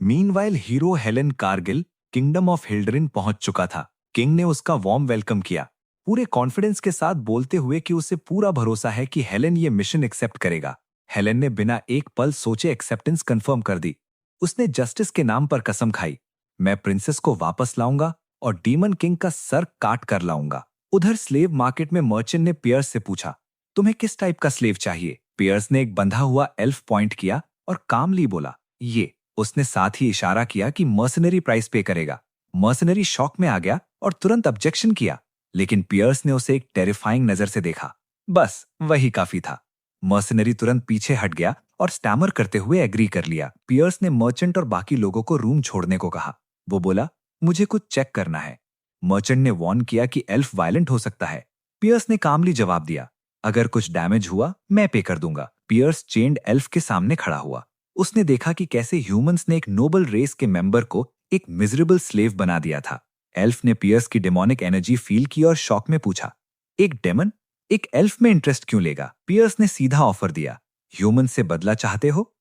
Meanwhile hero Helen Cargill kingdom of Hildrin पहुंच चुका था। किंग ने उसका वार्म वेलकम किया, पूरे कॉन्फिडेंस के साथ बोलते हुए कि उसे पूरा भरोसा है कि हेलेन ये मिशन एक्सेप्ट करेगा। हेलेन ने बिना एक पल सोचे एक्सेप्टेंस कंफर्म कर दी। उसने जस्टिस के नाम पर कसम खाई, मैं प्रिंसेस को वापस लाऊंगा और डीमन किंग का सर काट कर लाऊंगा। उधर स्लेव मार्केट में मर्चेंट ने पियर्स से पूछा, तुम्हें किस टाइप का स्लेव चाहिए? पियर्स ने एक बंधा हुआ एल्फ पॉइंट किया और कामली बोला, ये। उसने साथ ही इशारा किया कि मर्सनरी प्राइस पे करेगा। मर्सनरी शॉक में आ गया और तुरंत ऑब्जेक्शन किया, लेकिन पियर्स ने उसे एक टेरिफाइंग नजर से देखा। बस वही काफी था। मर्सनरी तुरंत पीछे हट गया और स्टैमर करते हुए एग्री कर लिया। पियर्स ने मर्चेंट और बाकी लोगों को रूम छोड़ने को कहा। वो बोला, मुझे कुछ चेक करना है। मर्चेंट ने वार्न किया कि एल्फ वायलेंट हो सकता है। पियर्स ने कामली जवाब दिया, अगर कुछ डैमेज हुआ मैं पे कर दूंगा। पियर्स चेंड एल्फ के सामने खड़ा हुआ। उसने देखा कि कैसे ह्यूमंस ने एक नोबल रेस के मेंबर को एक मिजरेबल स्लेव बना दिया था। एल्फ ने पियर्स की डेमोनिक एनर्जी फील की और शॉक में पूछा, एक डेमन एक एल्फ में इंटरेस्ट क्यों लेगा? पियर्स ने सीधा ऑफर दिया, ह्यूमन से बदला चाहते हो?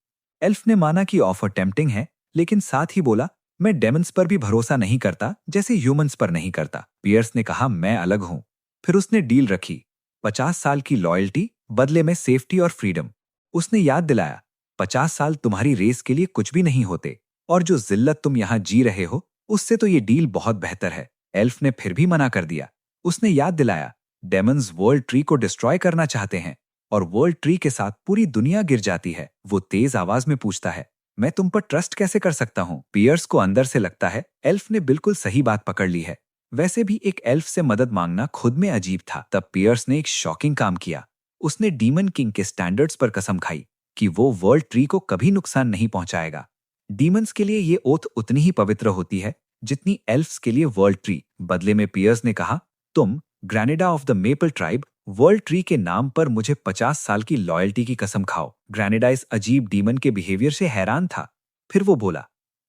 एल्फ ने माना कि ऑफर टेम्पटिंग है, लेकिन साथ ही बोला, मैं डेमन्स पर भी भरोसा नहीं करता जैसे ह्यूमंस पर नहीं करता। पियर्स ने कहा, मैं अलग हूं। फिर उसने डील रखी, 50 साल की लॉयल्टी बदले में सेफ्टी और फ्रीडम। उसने याद दिलाया, 50 साल तुम्हारी रेस के लिए कुछ भी नहीं होते, और जो जिल्लत तुम यहां जी रहे हो उससे तो ये डील बहुत बेहतर है। एल्फ ने फिर भी मना कर दिया। उसने याद दिलाया, डेमन्स वर्ल्ड ट्री को डिस्ट्रॉय करना चाहते हैं और वर्ल्ड ट्री के साथ पूरी दुनिया गिर जाती है। वो तेज आवाज में पूछता है, मैं तुम पर ट्रस्ट कैसे कर सकता हूं? पियर्स को अंदर से लगता है एल्फ ने बिल्कुल सही बात पकड़ ली है। वैसे भी एक एल्फ से मदद मांगना खुद में अजीब था। तब पियर्स ने एक शॉकिंग काम किया। उसने डीमन किंग के स्टैंडर्ड्स पर कसम खाई कि वो वर्ल्ड ट्री को कभी नुकसान नहीं पहुंचाएगा। डीमंस के लिए ये ओथ उतनी ही पवित्र होती है जितनी एल्फ्स के लिए वर्ल्ड ट्री। बदले में पियर्स ने कहा, तुम Granada of the maple tribe world tree के नाम पर मुझे 50 साल की लॉयल्टी की कसम खाओ। ग्रैनेडा इस अजीब डीमन के बिहेवियर से हैरान था। फिर वो बोला,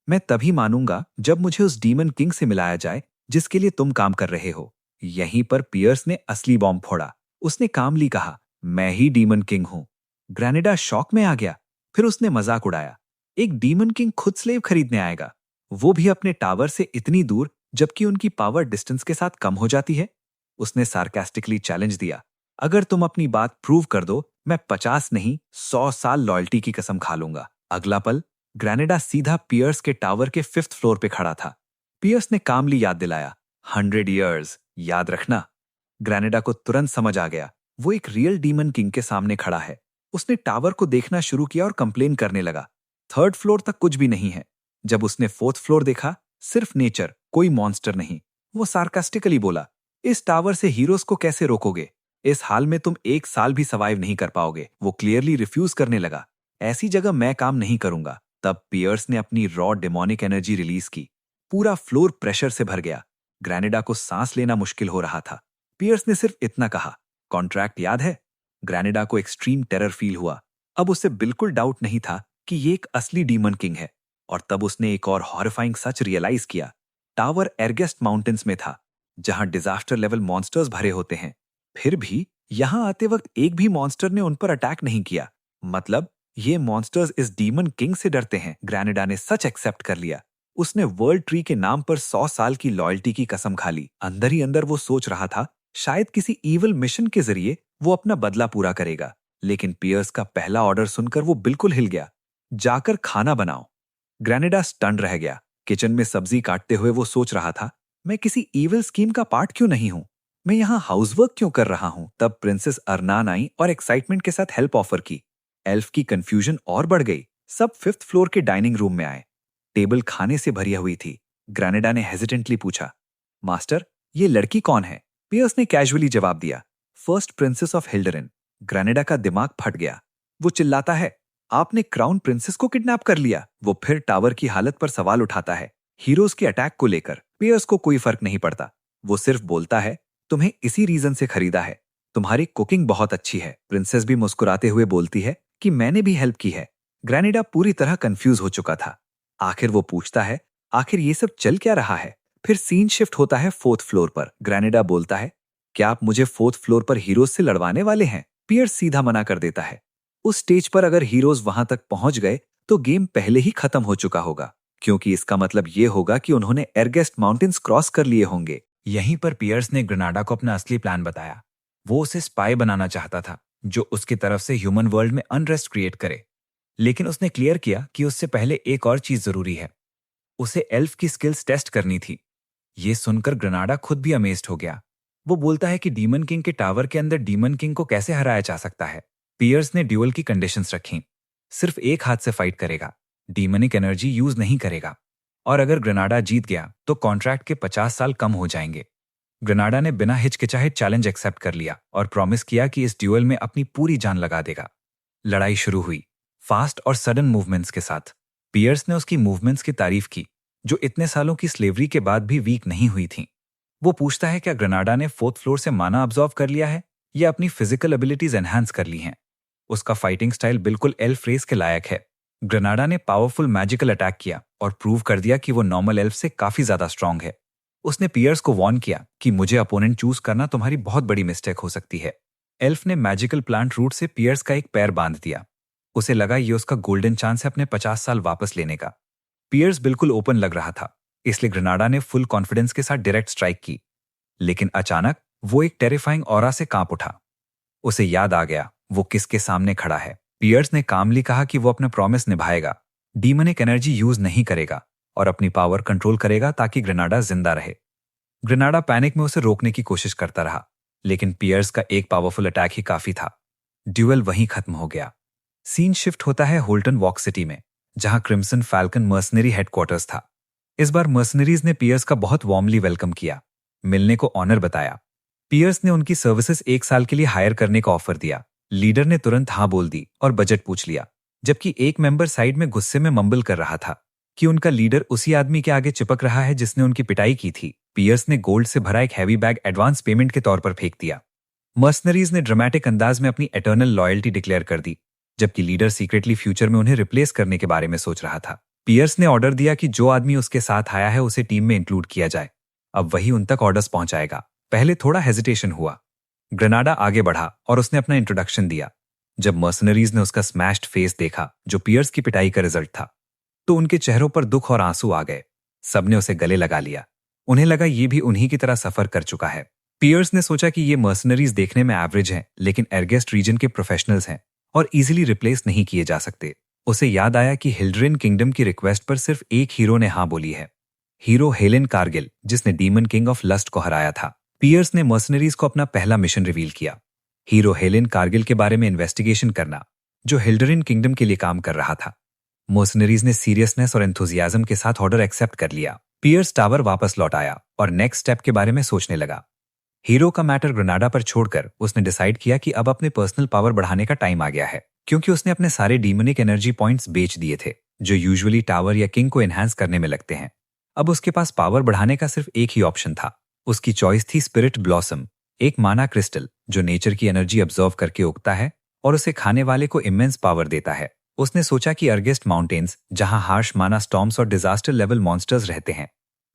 मैं तभी मानूंगा जब मुझे उस डीमन किंग से मिलाया जाए जिसके लिए तुम काम कर रहे हो। यहीं पर पियर्स ने असली बॉम्ब फोड़ा। उसने कामली कहा, मैं ही डीमन किंग हूं। ग्रैनेडा शॉक में आ गया। फिर उसने मजाक उड़ाया, एक डीमन किंग खुद स्लेव खरीदने आएगा, वो भी अपने टावर से इतनी दूर जबकि उनकी पावर डिस्टेंस के साथ कम हो जाती है। उसने सार्कास्टिकली चैलेंज दिया, अगर तुम अपनी बात प्रूव कर दो मैं 50 नहीं 100 साल लॉयल्टी की कसम खा लूंगा। अगला पल ग्रैनेडा सीधा पियर्स के टावर के 5th फ्लोर पे खड़ा था। पियर्स ने कामली याद दिलाया, 100 ईयर्स याद रखना। ग्रैनेडा को तुरंत समझ आ गया, वो एक रियल डीमन किंग के सामने खड़ा है। उसने टावर को देखना शुरू किया और कंप्लेन करने लगा, 3rd फ्लोर तक कुछ भी नहीं है। जब उसने 4th फ्लोर देखा, सिर्फ नेचर, कोई मॉन्स्टर नहीं। वो सार्कास्टिकली बोला, इस टावर से हीरोज को कैसे रोकोगे? इस हाल में तुम 1 साल भी सर्वाइव नहीं कर पाओगे। वो क्लियरली रिफ्यूज करने लगा, ऐसी जगह मैं काम नहीं करूंगा। तब पियर्स ने अपनी रॉ डेमोनिक एनर्जी रिलीज की। पूरा फ्लोर प्रेशर से भर गया। ग्रैनेडा को सांस लेना मुश्किल हो रहा था। पियर्स ने सिर्फ इतना कहा, कॉन्ट्रैक्ट याद है? ग्रैनेडा को एक्सट्रीम टेरर फील हुआ। अब उसे बिल्कुल डाउट नहीं था कि ये एक असली डीमन किंग है। और तब उसने एक और हॉरिफाइंग सच रियलाइज किया। टावर एरगेस्ट माउंटेन्स में था, जहां डिजास्टर लेवल मॉन्स्टर्स भरे होते हैं। फिर भी यहां आते वक्त एक भी मॉन्स्टर ने उन पर अटैक नहीं किया। मतलब ये मॉन्स्टर्स इस डीमन किंग से डरते हैं। ग्रैनेडा ने सच एक्सेप्ट कर लिया। उसने वर्ल्ड ट्री के नाम पर 100 साल की लॉयल्टी की कसम खा ली। अंदर ही अंदर वो सोच रहा था, शायद किसी ईवल मिशन के जरिए वो अपना बदला पूरा करेगा। लेकिन पियर्स का पहला ऑर्डर सुनकर वो बिल्कुल हिल गया, जाकर खाना बनाओ। ग्रैनेडा स्टन रह गया। किचन में सब्जी काटते हुए वो सोच रहा था, मैं किसी ईवल स्कीम का पार्ट क्यों नहीं हूं? मैं यहाँ हाउसवर्क क्यों कर रहा हूं? तब प्रिंसेस अरनान आई और एक्साइटमेंट के साथ हेल्प ऑफर की। एल्फ की कंफ्यूजन और बढ़ गई। सब 5th फ्लोर के डाइनिंग रूम में आए। टेबल खाने से भरी हुई थी। ग्रैनेडा ने हेजिटेंटली पूछा, मास्टर ये लड़की कौन है? पियर्स ने कैजुअली जवाब दिया, फर्स्ट प्रिंसेस ऑफ हिल्डरिन। ग्रैनेडा का दिमाग फट गया। वो चिल्लाता है, आपने क्राउन प्रिंसेस को किडनैप कर लिया? वो फिर टावर की हालत पर सवाल उठाता है, हीरोज के अटैक को लेकर। पियर्स को कोई फर्क नहीं पड़ता। वो सिर्फ बोलता है, तुम्हें इसी रीजन से खरीदा है, तुम्हारी कुकिंग बहुत अच्छी है। प्रिंसेस भी मुस्कुराते हुए बोलती है कि मैंने भी हेल्प की है। ग्रैनेडा पूरी तरह कंफ्यूज हो चुका था। आखिर वो पूछता है, आखिर ये सब चल क्या रहा है? फिर सीन शिफ्ट होता है 4th फ्लोर पर। ग्रैनेडा बोलता है, क्या आप मुझे 4th फ्लोर पर हीरोज से लड़वाने वाले हैं? पियर्स सीधा मना कर देता है। उस स्टेज पर अगर हीरोज वहां तक पहुंच गए तो गेम पहले ही खत्म हो चुका होगा। क्योंकि इसका मतलब ये होगा कि उन्होंने एरगेस्ट माउंटेन्स क्रॉस कर लिए होंगे। यहीं पर पियर्स ने ग्रेनाडा को अपना असली प्लान बताया। वो उसे स्पाई बनाना चाहता था जो उसकी तरफ से ह्यूमन वर्ल्ड में अनरेस्ट क्रिएट करे। लेकिन उसने क्लियर किया कि उससे पहले एक और चीज जरूरी है। उसे एल्फ की स्किल्स टेस्ट करनी थी। ये सुनकर ग्रेनाडा खुद भी अमेज्ड हो गया। वो बोलता है कि डीमन किंग के टावर के अंदर डीमन किंग को कैसे हराया जा सकता है। पियर्स ने ड्यूअल की कंडीशंस रखी। सिर्फ एक हाथ से फाइट करेगा, डीमनिक एनर्जी यूज नहीं करेगा, और अगर ग्रेनाडा जीत गया तो कॉन्ट्रैक्ट के 50 साल कम हो जाएंगे। ग्रेनाडा ने बिना हिचकिचाए चैलेंज एक्सेप्ट कर लिया और प्रॉमिस किया कि इस ड्यूअल में अपनी पूरी जान लगा देगा। लड़ाई शुरू हुई, फास्ट और सडन मूवमेंट्स के साथ। पियर्स ने उसकी मूवमेंट्स की तारीफ की, जो इतने सालों की स्लेवरी के बाद भी वीक नहीं हुई थी। वो पूछता है क्या ग्रेनाडा ने 4th फ्लोर से माना अब्जॉर्व कर लिया है या अपनी फिजिकल एबिलिटीज एनहांस कर ली हैं। उसका फाइटिंग स्टाइल बिल्कुल एल्फ रेस के लायक है। ग्रेनाडा ने पावरफुल मैजिकल अटैक किया और प्रूव कर दिया कि वो नॉर्मल एल्फ से काफी ज्यादा स्ट्रांग है। उसने पियर्स को वार्न किया कि मुझे अपोनेंट चूज करना तुम्हारी बहुत बड़ी मिस्टेक हो सकती है। एल्फ ने मैजिकल प्लांट रूट से पियर्स का एक पैर बांध दिया। उसे लगा ये उसका गोल्डन चांस है अपने 50 साल वापस लेने का। पियर्स बिल्कुल ओपन लग रहा था, इसलिए ग्रेनाडा ने फुल कॉन्फिडेंस के साथ डायरेक्ट स्ट्राइक की। लेकिन अचानक वो एक टेरिफाइंग ऑरा से कांप उठा। उसे याद आ गया वो किसके सामने खड़ा है। पियर्स ने कामली कहा कि वो अपना प्रॉमिस निभाएगा, डीमनिक एनर्जी यूज नहीं करेगा और अपनी पावर कंट्रोल करेगा ताकि ग्रेनाडा जिंदा रहे। ग्रेनाडा पैनिक में उसे रोकने की कोशिश करता रहा, लेकिन पियर्स का एक पावरफुल अटैक ही काफी था। ड्यूअल वहीं खत्म हो गया। सीन शिफ्ट होता है होल्टन वॉक सिटी में, जहां क्रिम्सन फैल्कन मर्सनरी हेडक्वार्टर्स था। इस बार मर्सनरीज ने पियर्स का बहुत वार्मली वेलकम किया, मिलने को ऑनर बताया। पियर्स ने उनकी सर्विसेज 1 साल के लिए हायर करने का ऑफर दिया। लीडर ने तुरंत हाँ बोल दी और बजट पूछ लिया, जबकि एक मेंबर साइड में गुस्से में मम्बल कर रहा था कि उनका लीडर उसी आदमी के आगे चिपक रहा है जिसने उनकी पिटाई की थी। पियर्स ने गोल्ड से भरा एक हैवी बैग एडवांस पेमेंट के तौर पर फेंक दिया। मर्सनरीज ने ड्रामेटिक अंदाज में अपनी एटर्नल लॉयल्टी डिक्लेयर कर दी, जबकि लीडर सीक्रेटली फ्यूचर में उन्हें रिप्लेस करने के बारे में सोच रहा था। पियर्स ने ऑर्डर दिया कि जो आदमी उसके साथ आया है उसे टीम में इंक्लूड किया जाए। अब वही उन तक ऑर्डर्स पहुंचाएगा। पहले थोड़ा हेजिटेशन हुआ। ग्रेनाडा आगे बढ़ा और उसने अपना इंट्रोडक्शन दिया। जब मर्सनरीज ने उसका स्मैश्ड फेस देखा, जो पियर्स की पिटाई का रिजल्ट था, तो उनके चेहरों पर दुख और आंसू आ गए। सबने उसे गले लगा लिया। उन्हें लगा ये भी उन्हीं की तरह सफर कर चुका है। पियर्स ने सोचा कि ये मर्सनरीज देखने में एवरेज हैं, लेकिन एरगेस्ट रीजन के प्रोफेशनल्स हैं और इजीली रिप्लेस नहीं किए जा सकते। उसे याद आया कि हिल्ड्रिन किंगडम की रिक्वेस्ट पर सिर्फ एक हीरो ने हाँ बोली है, हीरो हेलेन कारगिल, जिसने डीमन किंग ऑफ लस्ट को हराया था। पियर्स ने मर्सनरीज को अपना पहला मिशन रिवील किया, हीरो हेलेन कारगिल के बारे में इन्वेस्टिगेशन करना, जो हिल्ड्रिन किंगडम के लिए काम कर रहा था। मर्सनरीज ने सीरियसनेस और एंथुजियाज्म के साथ ऑर्डर एक्सेप्ट कर लिया। पियर्स टावर वापस लौट आया और नेक्स्ट स्टेप के बारे में सोचने लगा। हीरो का मैटर ग्रेनाडा पर छोड़कर उसने डिसाइड किया कि अब अपने पर्सनल पावर बढ़ाने का टाइम आ गया है, क्योंकि उसने अपने सारे डीमनिक एनर्जी पॉइंट्स बेच दिए थे, जो यूजुअली टावर या किंग को एनहांस करने में लगते हैं। अब उसके पास पावर बढ़ाने का सिर्फ एक ही ऑप्शन था। उसकी चॉइस थी स्पिरिट ब्लॉसम, एक माना क्रिस्टल जो नेचर की एनर्जी अब्जॉर्व करके उगता है और उसे खाने वाले को इमेंस पावर देता है। उसने सोचा कि अर्गेस्ट माउंटेन्स, जहां हार्श माना स्टॉर्म्स और डिजास्टर लेवल मॉन्स्टर्स रहते हैं,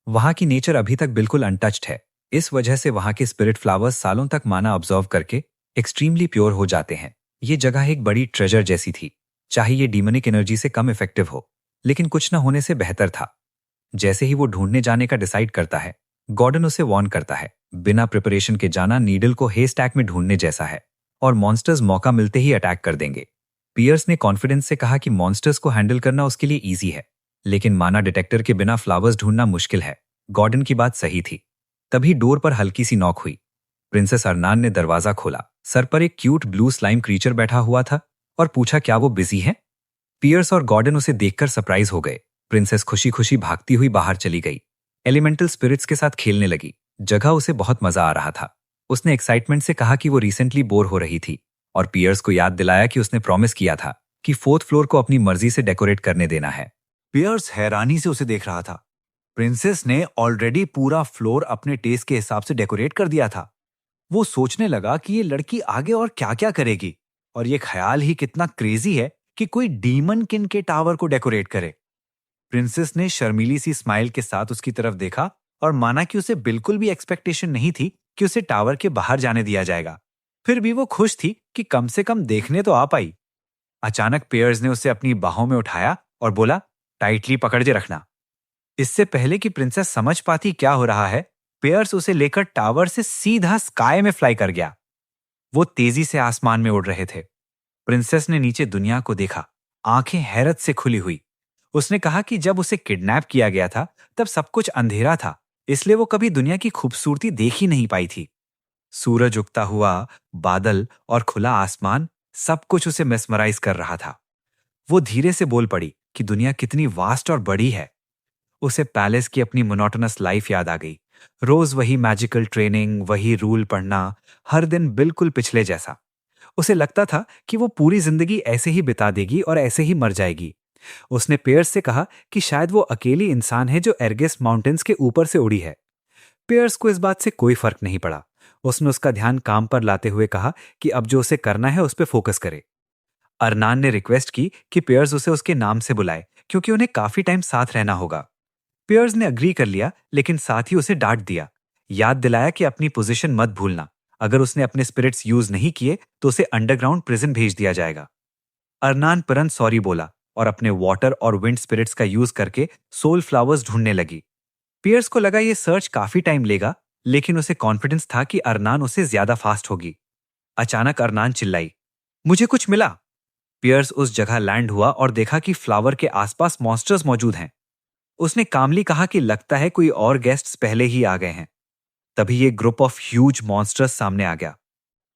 वहां की नेचर अभी तक बिल्कुल अनटच्ड है। इस वजह से वहां के स्पिरिट फ्लावर्स सालों तक माना अब्जॉर्व करके एक्सट्रीमली प्योर हो जाते हैं। ये जगह एक बड़ी ट्रेजर जैसी थी, चाहे ये डीमनिक एनर्जी से कम इफेक्टिव हो, लेकिन कुछ न होने से बेहतर था। जैसे ही वो ढूंढने जाने का डिसाइड करता है, गॉर्डन उसे वार्न करता है, बिना प्रिपरेशन के जाना नीडल को हे स्टैक में ढूंढने जैसा है और मॉन्स्टर्स मौका मिलते ही अटैक कर देंगे। पियर्स ने कॉन्फिडेंस से कहा कि मॉन्स्टर्स को हैंडल करना उसके लिए ईजी है, लेकिन माना डिटेक्टर के बिना फ्लावर्स ढूंढना मुश्किल है। गॉर्डन की बात सही थी। तभी डोर पर हल्की सी नॉक हुई। प्रिंसेस अरनान ने दरवाजा खोला। सर पर एक क्यूट ब्लू स्लाइम क्रीचर बैठा हुआ था और पूछा क्या वो बिजी है। पियर्स और गॉर्डन उसे देखकर सरप्राइज हो गए। प्रिंसेस खुशी खुशी भागती हुई बाहर चली गई, एलिमेंटल स्पिरिट्स के साथ खेलने लगी। जगह उसे बहुत मजा आ रहा था। उसने एक्साइटमेंट से कहा कि वो रिसेंटली बोर हो रही थी और पियर्स को याद दिलाया कि उसने प्रॉमिस किया था कि 4th फ्लोर को अपनी मर्जी से डेकोरेट करने देना है। पियर्स हैरानी से उसे देख रहा था। प्रिंसेस ने ऑलरेडी पूरा फ्लोर अपने टेस्ट के हिसाब से डेकोरेट कर दिया था। वो सोचने लगा कि ये लड़की आगे और क्या-क्या करेगी, और ये ख्याल ही कितना क्रेजी है कि कोई डीमन किंग के टावर को डेकोरेट करे। प्रिंसेस ने शर्मीली सी स्माइल के साथ उसकी तरफ देखा और माना कि उसे बिल्कुल भी एक्सपेक्टेशन नहीं थी कि उसे टावर के बाहर जाने दिया जाएगा। फिर भी वो खुश थी कि कम से कम देखने तो आ पाई। अचानक पियर्स ने उसे अपनी बाहों में उठाया और बोला, टाइटली पकड़ के रखना, इससे पहले कि प्रिंसेस समझ पाती क्या हो रहा है, पेयर्स उसे लेकर टावर से सीधा स्काई में फ्लाई कर गया। वो तेजी से आसमान में उड़ रहे थे। प्रिंसेस ने नीचे दुनिया को देखा, आंखें हैरत से खुली हुई। उसने कहा कि जब उसे किडनैप किया गया था तब सब कुछ अंधेरा था, इसलिए वो कभी दुनिया की खूबसूरती देख ही नहीं पाई थी। सूरज उगता हुआ, बादल और खुला आसमान, सब कुछ उसे मेस्मराइज कर रहा था। वो धीरे से बोल पड़ी कि दुनिया कितनी वास्ट और बड़ी है। उसे पैलेस की अपनी मोनोटोनस लाइफ याद आ गई। रोज वही मैजिकल ट्रेनिंग, वही रूल पढ़ना, हर दिन बिल्कुल पिछले जैसा। उसे लगता था कि वो पूरी जिंदगी ऐसे ही बिता देगी और ऐसे ही मर जाएगी। उसने पेयर्स से कहा कि शायद वो अकेली इंसान है जो एरगेस्ट माउंटेन्स के ऊपर से उड़ी है। पेयर्स को इस बात से कोई फर्क नहीं पड़ा। उसने उसका ध्यान काम पर लाते हुए कहा कि अब जो उसे करना है उस पर फोकस करे। अरनान ने रिक्वेस्ट की कि पेयर्स उसे उसके नाम से बुलाए, क्योंकि उन्हें काफी टाइम साथ रहना होगा। पेयर्स ने अग्री कर लिया, लेकिन साथ ही उसे डांट दिया। याद दिलाया कि अपनी पोजीशन मत भूलना। अगर उसने अपने स्पिरिट्स यूज नहीं किए तो उसे अंडरग्राउंड प्रिजन भेज दिया जाएगा। अरनान तुरंत सॉरी बोला और अपने वाटर और विंड स्पिरिट्स का यूज करके सोल फ्लावर्स ढूंढने लगी। पियर्स को लगा ये सर्च काफी टाइम लेगा, लेकिन उसे कॉन्फिडेंस था कि अरनान उससे ज्यादा फास्ट होगी। अचानक अरनान चिल्लाई, मुझे कुछ मिला। पियर्स उस जगह लैंड हुआ और देखा कि फ्लावर के आसपास मॉन्स्टर्स मौजूद हैं। उसने कामली कहा कि लगता है कोई और गेस्ट्स पहले ही आ गए हैं। तभी ये ग्रुप ऑफ ह्यूज मॉन्स्टर्स सामने आ गया।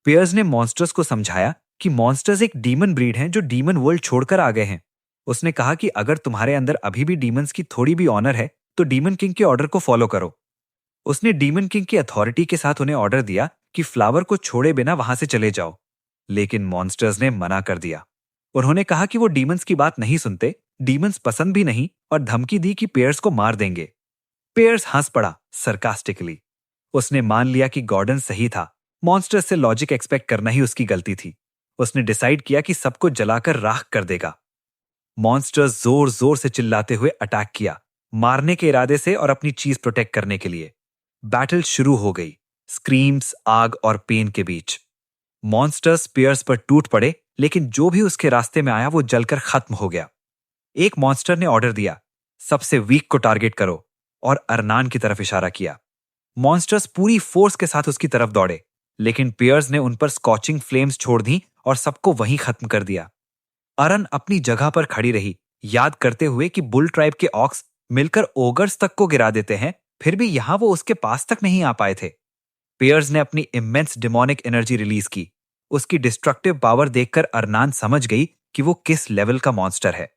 पियर्स ने मॉन्स्टर्स को समझाया कि मॉन्स्टर्स एक डीमन ब्रीड हैं जो डीमन वर्ल्ड छोड़कर आ गए हैं। उसने कहा कि अगर तुम्हारे अंदर अभी भी डीमंस की थोड़ी भी ऑनर है तो डीमन किंग के ऑर्डर को फॉलो करो। उसने डीमन किंग की अथॉरिटी के साथ उन्हें ऑर्डर दिया कि फ्लावर को छोड़े बिना वहां से चले जाओ, लेकिन मॉन्स्टर्स ने मना कर दिया। उन्होंने कहा कि वो डीमंस की बात नहीं सुनते, डीमंस पसंद भी नहीं, और धमकी दी कि पेयर्स को मार देंगे। पेयर्स हंस पड़ा सरकास्टिकली। उसने मान लिया कि गॉर्डन सही था। मॉन्स्टर्स से लॉजिक एक्सपेक्ट करना ही उसकी गलती थी। उसने डिसाइड किया कि सबको जलाकर राख कर देगा। मॉन्स्टर्स जोर जोर से चिल्लाते हुए अटैक किया, मारने के इरादे से और अपनी चीज प्रोटेक्ट करने के लिए। बैटल शुरू हो गई, स्क्रीम्स, आग और पेन के बीच। मॉन्स्टर्स पियर्स पर टूट पड़े, लेकिन जो भी उसके रास्ते में आया वो जलकर खत्म हो गया। एक मॉन्स्टर ने ऑर्डर दिया, सबसे वीक को टारगेट करो, और अरनान की तरफ इशारा किया। मॉन्स्टर्स पूरी फोर्स के साथ उसकी तरफ दौड़े, लेकिन पियर्स ने उन पर स्कॉचिंग फ्लेम्स छोड़ दी और सबको वहीं खत्म कर दिया। अरन अपनी जगह पर खड़ी रही, याद करते हुए कि बुल ट्राइब के ऑक्स मिलकर ओगर्स तक को गिरा देते हैं, फिर भी यहां वो उसके पास तक नहीं आ पाए थे। पियर्स ने अपनी इमेंस डिमोनिक एनर्जी रिलीज की। उसकी डिस्ट्रक्टिव पावर देखकर अरनान समझ गई कि वो किस लेवल का मॉन्स्टर है।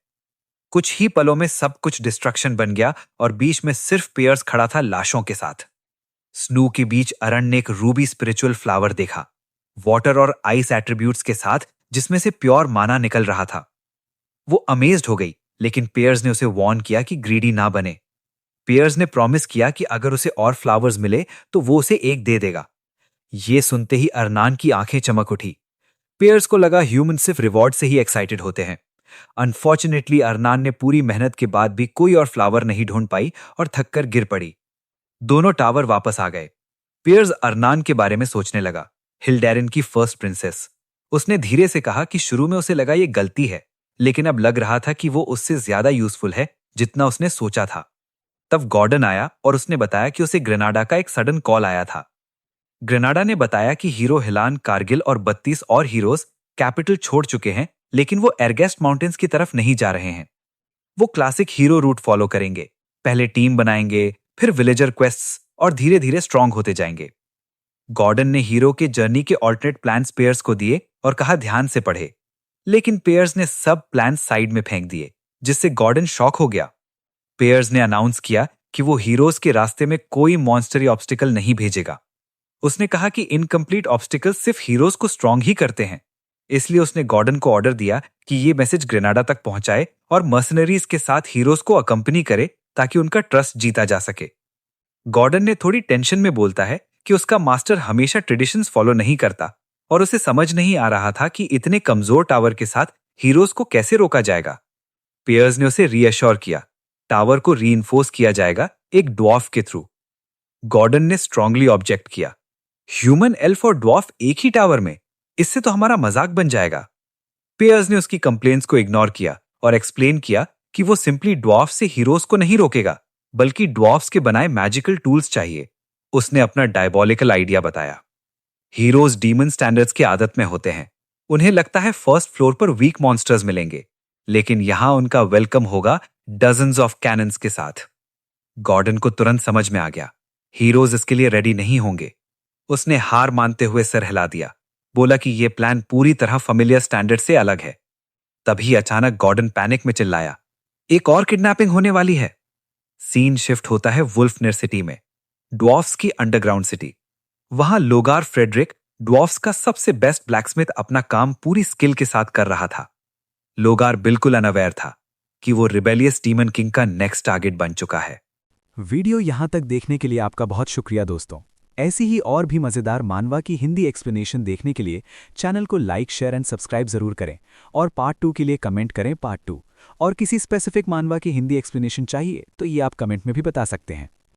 कुछ ही पलों में सब कुछ डिस्ट्रक्शन बन गया और बीच में सिर्फ पियर्स खड़ा था लाशों के साथ। स्नू के बीच अरन ने एक रूबी स्पिरिचुअल फ्लावर देखा, वाटर और आइस एट्रीब्यूट्स के साथ, जिसमें से प्योर माना निकल रहा था। वो अमेज्ड हो गई, लेकिन पियर्स ने उसे वार्न किया कि ग्रीडी ना बने। पियर्स ने प्रॉमिस किया कि अगर उसे और फ्लावर्स मिले तो वो उसे एक दे देगा। ये सुनते ही अरनान की आंखें चमक उठी। पियर्स को लगा ह्यूमन सिर्फ रिवॉर्ड से ही एक्साइटेड होते हैं। अनफॉर्चुनेटली अरनान ने पूरी मेहनत के बाद भी कोई और फ्लावर नहीं ढूंढ पाई और थककर गिर पड़ी। दोनों टावर वापस आ गए। पियर्स अरनान के बारे में सोचने लगा, हिल्डेरन की फर्स्ट प्रिंसेस। उसने धीरे से कहा कि शुरू में उसे लगा ये गलती है, लेकिन अब लग रहा था कि वो उससे ज्यादा यूजफुल है जितना उसने सोचा था। तब गॉर्डन आया और उसने बताया कि उसे ग्रेनाडा का एक सडन कॉल आया था। ग्रेनाडा ने बताया कि हीरो हिलान, कारगिल और 32 और हीरोज कैपिटल छोड़ चुके हैं, लेकिन वो एरगेस्ट माउंटेन्स की तरफ नहीं जा रहे हैं। वो क्लासिक हीरो रूट फॉलो करेंगे, पहले टीम बनाएंगे, फिर विलेजर क्वेस्ट्स, और धीरे धीरे स्ट्रांग होते जाएंगे। गॉर्डन ने हीरो के जर्नी के ऑल्टरनेट प्लान्स पेयर्स को दिए और कहा ध्यान से पढ़े, लेकिन पेयर्स ने सब प्लान साइड में फेंक दिए, जिससे गॉर्डन शॉक हो गया। पेयर्स ने अनाउंस किया कि वो हीरोज के रास्ते में कोई मॉन्स्टरी ऑब्स्टिकल नहीं भेजेगा। उसने कहा कि इनकम्प्लीट ऑब्स्टिकल सिर्फ हीरोज को स्ट्रांग ही करते हैं। इसलिए उसने गॉर्डन को ऑर्डर दिया कि ये मैसेज ग्रेनाडा तक पहुंचाए और मर्सनरीज के साथ हीरोज को अकंपनी करे ताकि उनका ट्रस्ट जीता जा सके। गॉर्डन ने थोड़ी टेंशन में बोलता है कि उसका मास्टर हमेशा ट्रेडिशंस फॉलो नहीं करता और उसे समझ नहीं आ रहा था कि इतने कमजोर टावर के साथ हीरोज को कैसे रोका जाएगा। पियर्स ने उसे रीअश्योर किया, टावर को रीइंफोर्स किया जाएगा एक ड्वार्फ के थ्रू। गॉर्डन ने स्ट्रांगली ऑब्जेक्ट किया, ह्यूमन, एल्फ और ड्वार्फ एक ही टावर में, इससे तो हमारा मजाक बन जाएगा। पियर्स ने उसकी कंप्लेंट्स को इग्नोर किया और एक्सप्लेन किया कि वो सिंपली ड्वार्फ से हीरोज को नहीं रोकेगा, बल्कि ड्वार्फ्स के बनाए मैजिकल टूल्स चाहिए। उसने अपना डायबॉलिकल आइडिया बताया। हीरोज डीमन स्टैंडर्ड्स की आदत में होते हैं। उन्हें लगता है फर्स्ट फ्लोर पर वीक मॉन्स्टर्स मिलेंगे, लेकिन यहां उनका वेलकम होगा डजन्स ऑफ कैनन्स के साथ। गॉर्डन को तुरंत समझ में आ गया, हीरोज इसके लिए रेडी नहीं होंगे। उसने हार मानते हुए सिर हिला दिया, बोला कि यह प्लान पूरी तरह फेमिलियर स्टैंडर्ड से अलग है। तभी अचानक गॉर्डन पैनिक में चिल्लाया, एक और किडनैपिंग होने वाली है। सीन शिफ्ट होता है वुल्फनेर सिटी में, ड्वार्फ्स की अंडरग्राउंड सिटी। वहां लोगार फ्रेडरिक, ड्वार्फ्स का सबसे बेस्ट ब्लैकस्मिथ, अपना काम पूरी स्किल के साथ कर रहा था। लोगार बिल्कुल अनअवेयर था कि वो रिबेलियस डीमन किंग का नेक्स्ट टारगेट बन चुका है। वीडियो यहाँ तक देखने के लिए आपका बहुत शुक्रिया दोस्तों। ऐसी ही और भी मज़ेदार मानवा की हिंदी एक्सप्लेनेशन देखने के लिए चैनल को लाइक, शेयर एंड सब्सक्राइब ज़रूर करें और पार्ट 2 के लिए कमेंट करें पार्ट 2। और किसी स्पेसिफिक मानवा की हिंदी एक्सप्लेनेशन चाहिए तो ये आप कमेंट में भी बता सकते हैं।